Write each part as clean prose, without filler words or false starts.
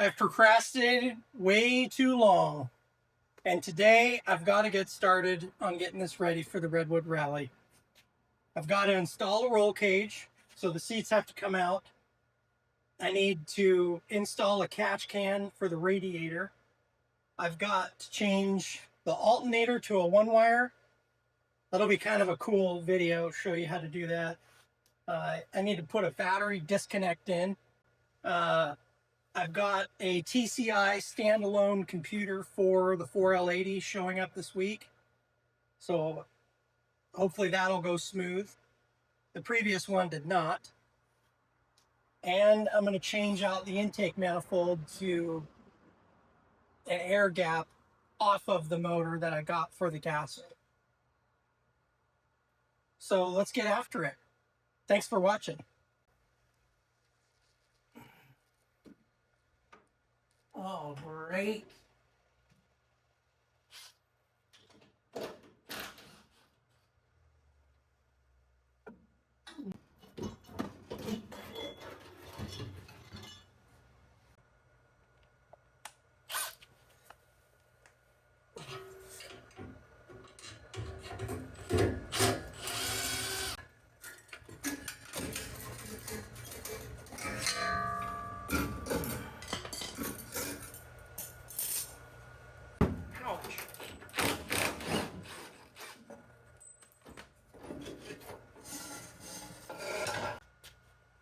I've procrastinated way too long, and today I've got to get started on getting this ready for the Redwood Rally. I've got to install a roll cage, so the seats have to come out. I need to install a catch can for the radiator. I've got to change the alternator to a one-wire. That'll be kind of a cool video, show you how to do that. I need to put a battery disconnect in. I've got a TCI standalone computer for the 4L80 showing up this week. So hopefully that'll go smooth. The previous one did not. And I'm going to change out the intake manifold to an air gap off of the motor that I got for the gasket. So let's get after it. Thanks for watching. Oh, great. Ouch.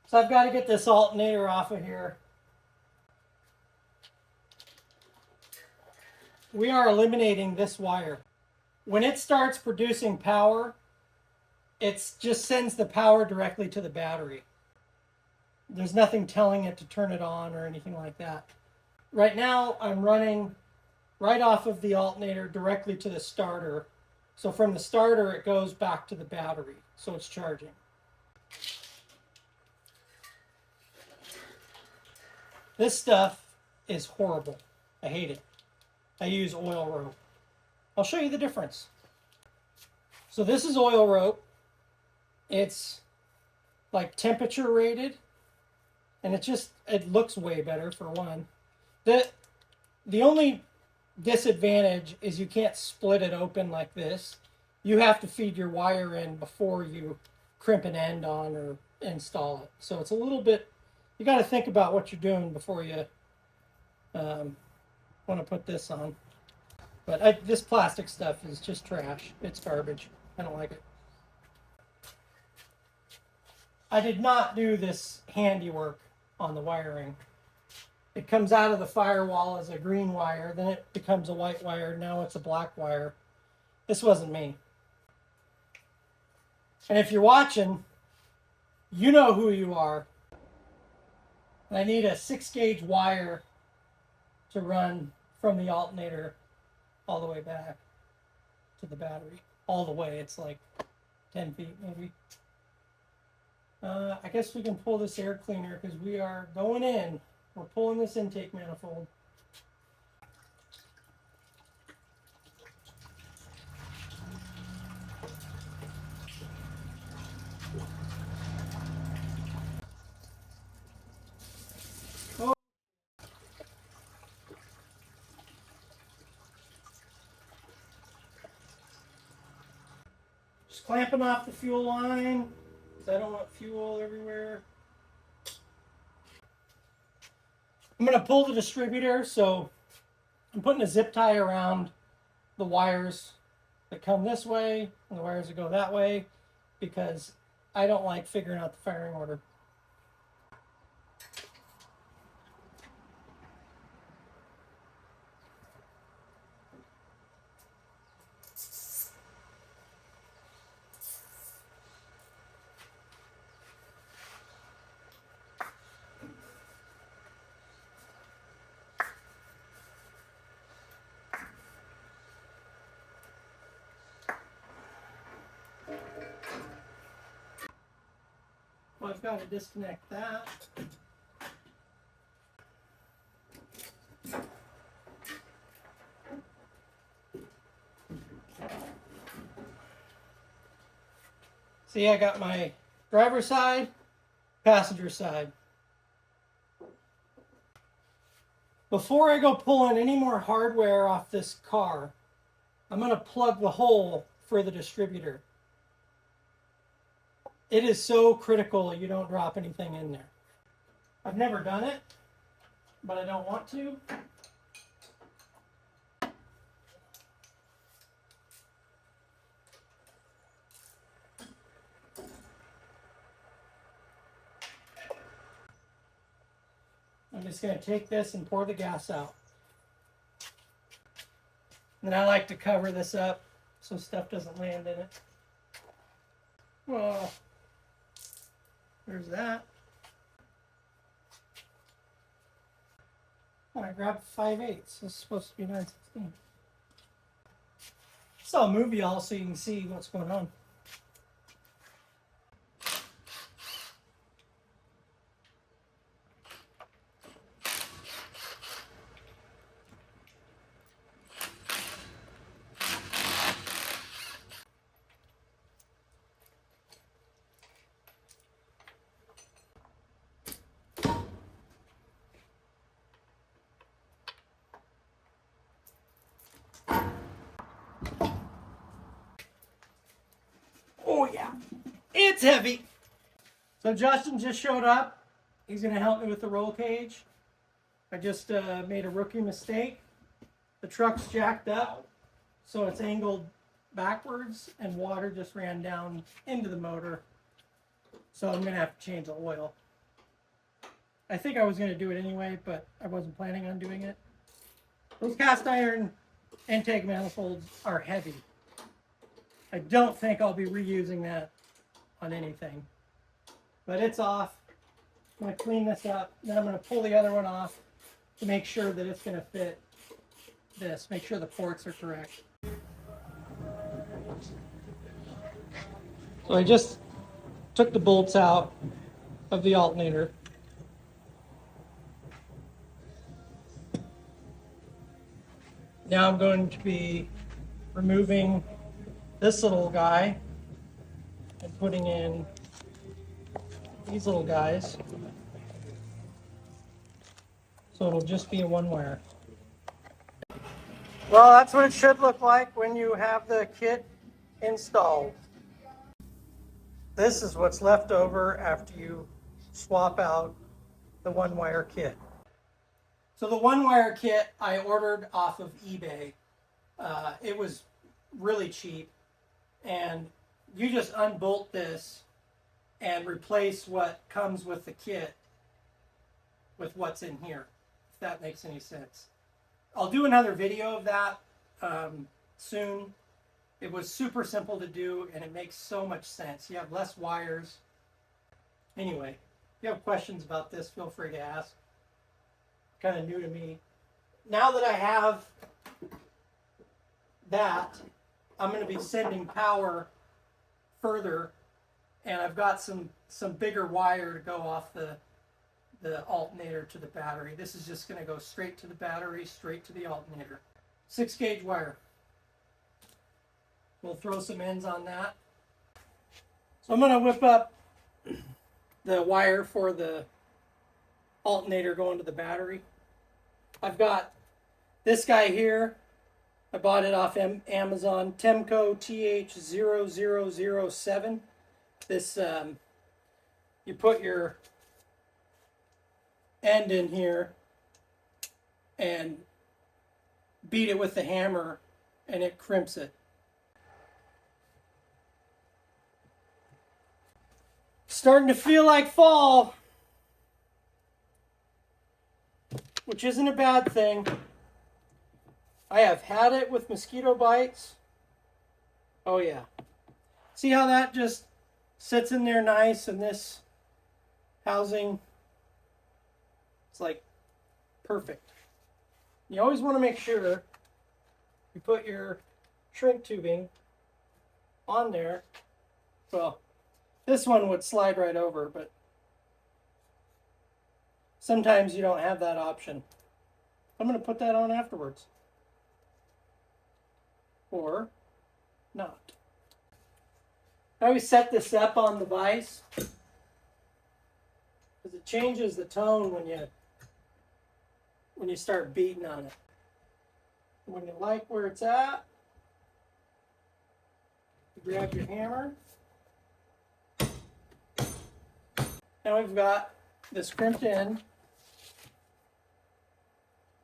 So I've got to get this alternator off of here. We are eliminating this wire. When it starts producing power, it just sends the power directly to the battery. There's nothing telling it to turn it on or anything like that. Right now, I'm running right off of the alternator directly to the starter. So from the starter, it goes back to the battery, so it's charging. This stuff is horrible. I hate it. I use oil rope. I'll show you the difference. So this is oil rope. It's like temperature rated, and it looks way better for one. The only disadvantage is you can't split it open like this. You have to feed your wire in before you crimp an end on or install it. So it's a little bit, you got to think about what you're doing before you want to put this on. But this plastic stuff is just trash. It's garbage. I don't like it. I did not do this handiwork on the wiring. It comes out of the firewall as a green wire, then it becomes a white wire, now it's a black wire. This wasn't me. And if you're watching, you know who you are. And I need a 6-gauge wire to run from the alternator all the way back to the battery. All the way, it's like 10 feet maybe. I guess we can pull this air cleaner because we are going in. We're pulling this intake manifold. Oh. Just clamping off the fuel line because I don't want fuel everywhere. I'm going to pull the distributor, so I'm putting a zip tie around the wires that come this way and the wires that go that way because I don't like figuring out the firing order. Well, I've got to disconnect that. See, I got my driver's side, passenger side. Before I go pulling any more hardware off this car, I'm going to plug the hole for the distributor. It is so critical you don't drop anything in there. I've never done it, but I don't want to. I'm just going to take this and pour the gas out. And I like to cover this up so stuff doesn't land in it. Well, there's that. Oh, I grabbed 5/8. This is supposed to be 9/16. So I'll move y'all so you can see what's going on. Oh yeah, it's heavy. So Justin just showed up. He's gonna help me with the roll cage. I just made a rookie mistake. The truck's jacked up, so it's angled backwards and water just ran down into the motor. So I'm gonna have to change the oil. I think I was gonna do it anyway, but I wasn't planning on doing it. Those cast iron intake manifolds are heavy. I don't think I'll be reusing that on anything. But it's off. I'm going to clean this up. Then I'm going to pull the other one off to make sure that it's going to fit this. Make sure the ports are correct. So I just took the bolts out of the alternator. Now I'm going to be removing this little guy and putting in these little guys. So it'll just be a one wire. Well, that's what it should look like when you have the kit installed. This is what's left over after you swap out the one wire kit. So the one wire kit I ordered off of eBay. It was really cheap. And you just unbolt this and replace what comes with the kit with what's in here, if that makes any sense. I'll do another video of that soon. It was super simple to do and it makes so much sense. You have less wires. Anyway, if you have questions about this, feel free to ask. Kind of new to me. Now that I have that, I'm going to be sending power further, and I've got some bigger wire to go off the alternator to the battery. This is just going to go straight to the battery, straight to the alternator. 6-gauge wire. We'll throw some ends on that. So I'm going to whip up the wire for the alternator going to the battery. I've got this guy here. I bought it off Amazon, Temco TH0007. This, you put your end in here and beat it with the hammer and it crimps it. Starting to feel like fall, which isn't a bad thing. I have had it with mosquito bites. Oh yeah. See how that just sits in there nice and this housing, it's like perfect. You always want to make sure you put your shrink tubing on there. Well, this one would slide right over, but sometimes you don't have that option. I'm going to put that on afterwards. Or not. I always set this up on the vise because it changes the tone when you when you start beating on it. When you like where it's at, you grab your hammer. Now we've got this crimped end.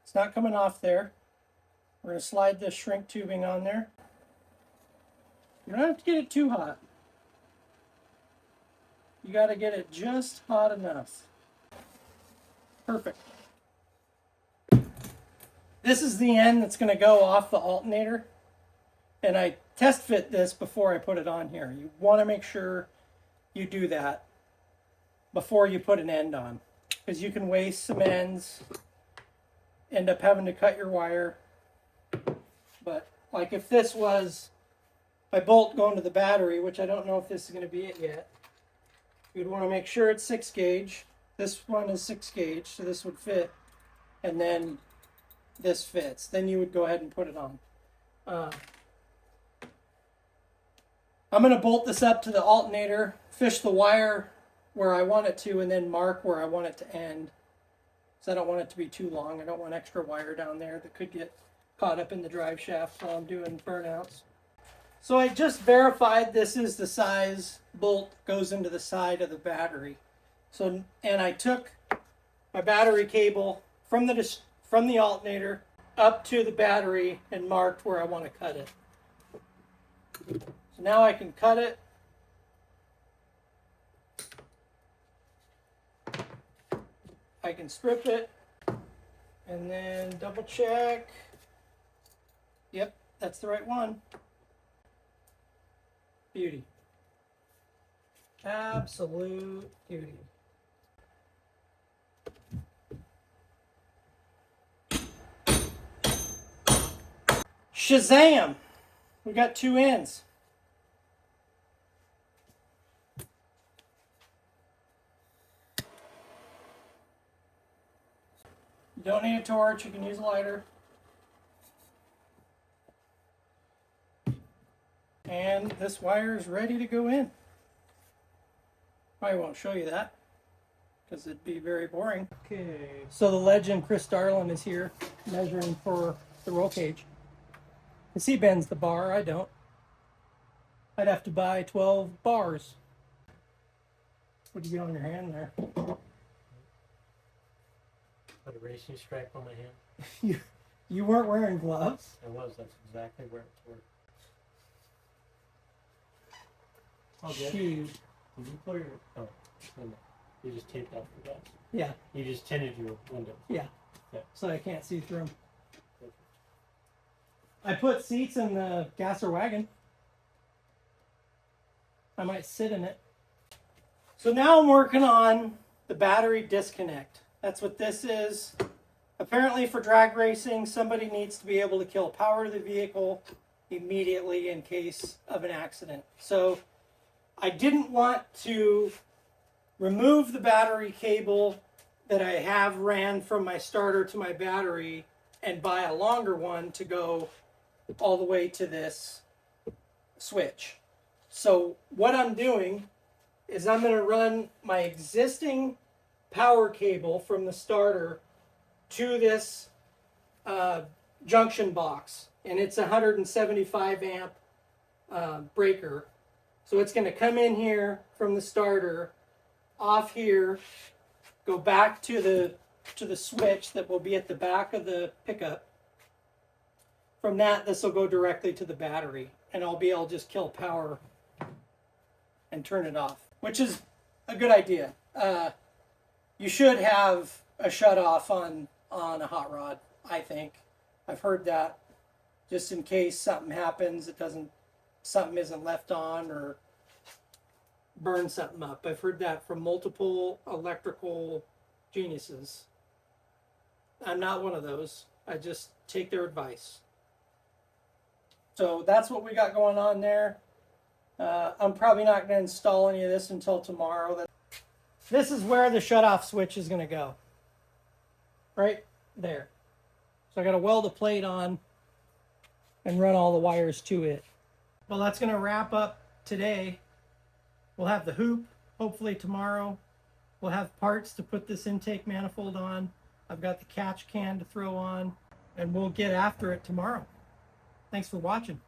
It's not coming off there. We're going to slide this shrink tubing on there. You don't have to get it too hot. You got to get it just hot enough. Perfect. This is the end that's going to go off the alternator. And I test fit this before I put it on here. You want to make sure you do that before you put an end on, because you can waste some ends, end up having to cut your wire. But like if this was my bolt going to the battery, which I don't know if this is going to be it yet, you'd want to make sure it's 6 gauge. This one is 6 gauge, so this would fit, and then this fits. Then you would go ahead and put it on. I'm going to bolt this up to the alternator, fish the wire where I want it to, and then mark where I want it to end. So I don't want it to be too long. I don't want extra wire down there that could get caught up in the drive shaft while I'm doing burnouts. So I just verified this is the size bolt goes into the side of the battery. So, and I took my battery cable from the alternator up to the battery and marked where I want to cut it. So now I can cut it. I can strip it and then double check. Yep, that's the right one. Beauty. Absolute beauty. Shazam! We got 2 ends. You don't need a torch, you can use a lighter. And this wire is ready to go in. I won't show you that because it'd be very boring. Okay, so the legend Chris Darlin is here measuring for the roll cage. Because he bends the bar, I don't. I'd have to buy 12 bars. What do you get on your hand there? Put a racing stripe on my hand. You weren't wearing gloves? I was, that's exactly where it's worked. Shoot. Did you pull your... Oh, no. You just taped off the glass. Yeah. You just tinted your window. Yeah. Yeah. So I can't see through them. I put seats in the gasser wagon. I might sit in it. So now I'm working on the battery disconnect. That's what this is. Apparently for drag racing, somebody needs to be able to kill power to the vehicle immediately in case of an accident. So I didn't want to remove the battery cable that I have ran from my starter to my battery and buy a longer one to go all the way to this switch. So what I'm doing is I'm going to run my existing power cable from the starter to this junction box, and it's a 175 amp breaker. So it's going to come in here from the starter, off here, go back to the switch that will be at the back of the pickup. From that, this will go directly to the battery, and I'll be able to just kill power and turn it off, which is a good idea. You should have a shut off on a hot rod, I think. I've heard that, just in case something happens, something isn't left on or burn something up. I've heard that from multiple electrical geniuses. I'm not one of those. I just take their advice. So that's what we got going on there. I'm probably not going to install any of this until tomorrow. This is where the shutoff switch is going to go. Right there. So I got to weld a plate on and run all the wires to it. Well, that's going to wrap up today. We'll have the hoop hopefully tomorrow. We'll have parts to put this intake manifold on. I've got the catch can to throw on, and we'll get after it tomorrow. Thanks for watching.